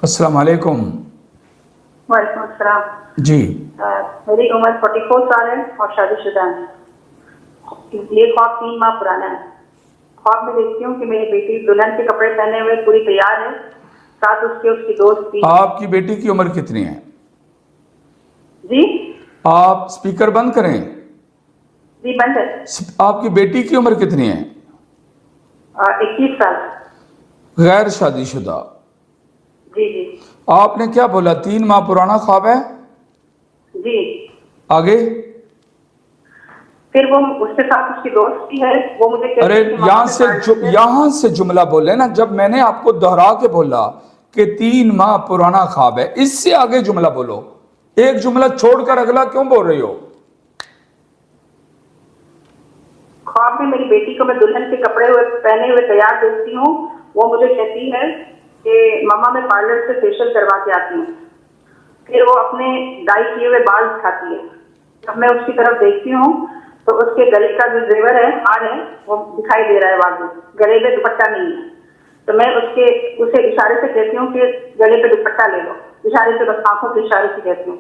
अस्सलाम वालेकुम। वालेकुम अस्सलाम। जी मेरी उम्र 44 साल है और शादीशुदा है। ये ख्वाब 3 माह पुराना है। ख्वाब में देखती हूँ कि मेरी बेटी दुल्हन के कपड़े पहने हुए पूरी तैयार है, साथ उसकी दोस्त भी। आपकी बेटी की उम्र कितनी है? जी आप स्पीकर बंद करें। जी बंद है। आपकी बेटी की उम्र कितनी है? 21 साल। गैर शादीशुदा। जी जी आपने क्या बोला? 3 माह पुराना ख्वाब है। जी। आगे? फिर वो उसके साथ उसकी दोस्त भी है, वो मुझे कहती अरे है कि मामा के यहाँ से जुमला बोले ना। जब मैंने आपको दोहरा के बोला कि 3 माह पुराना ख्वाब है, इससे आगे जुमला बोलो। एक जुमला छोड़कर अगला क्यों बोल रही हो? ख्वाब में मेरी बेटी को मैं दुल्हन के कपड़े पहने हुए तैयार देखती हूँ। वो मुझे कहती है कि मामा मैं पार्लर से फेशियल करवा के आती हूँ। फिर वो अपने डाई किए हुए बाल दिखाती है। जब मैं उसकी तरफ देखती हूँ तो उसके गले का जो जेवर है, हार है, वो दिखाई दे रहा है बाजू। गले पे दुपट्टा नहीं है। तो मैं उसे इशारे से कहती हूँ कि गले पे दुपट्टा ले लो। इशारे से, बस आंखों के इशारे से कहती हूँ।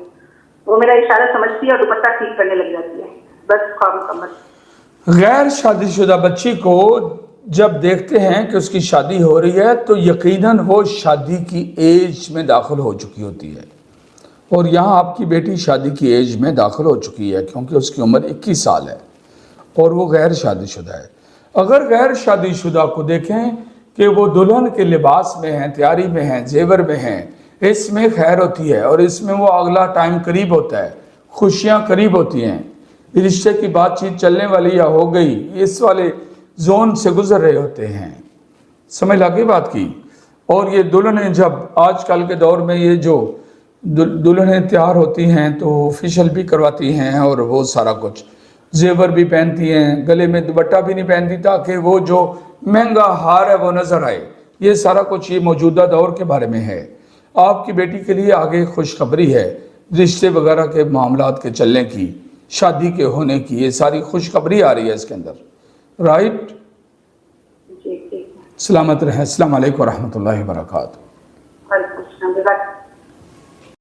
वो मेरा इशारा समझती है और दुपट्टा ठीक करने लग जाती है। बस ख्वाब मुकम्मल। गैर शादीशुदा बच्ची को जब देखते हैं कि उसकी शादी हो रही है तो यकीनन वो शादी की एज में दाखिल हो चुकी होती है। और यहाँ आपकी बेटी शादी की एज में दाखिल हो चुकी है क्योंकि उसकी उम्र 21 साल है और वो गैर शादीशुदा है। अगर गैर शादीशुदा को देखें कि वो दुल्हन के लिबास में हैं, तैयारी में हैं, जेवर में हैं, इसमें खैर होती है और इसमें वो अगला टाइम करीब होता है, खुशियाँ करीब होती हैं, रिश्ते की बातचीत चलने वाली या हो गई, इस वाले जोन से गुजर रहे होते हैं। समझ लगी बात की? और ये दुल्हनें जब आजकल के दौर में ये जो दुल्हनें तैयार होती हैं तो फेशियल भी करवाती हैं और वो सारा कुछ, जेवर भी पहनती हैं, गले में दुपट्टा भी नहीं पहनती ताकि वो जो महंगा हार है वो नज़र आए। ये सारा कुछ ये मौजूदा दौर के बारे में है। आपकी बेटी के लिए आगे खुशखबरी है, रिश्ते वगैरह के मामलात के चलने की, शादी के होने की, ये सारी खुशखबरी आ रही है इसके अंदर। राइट? जी ठीक है। सलामत रहें। अस्सलाम वालेकुम रहमतुल्लाहि व बरकातहू। वालेकुम अस्सलाम।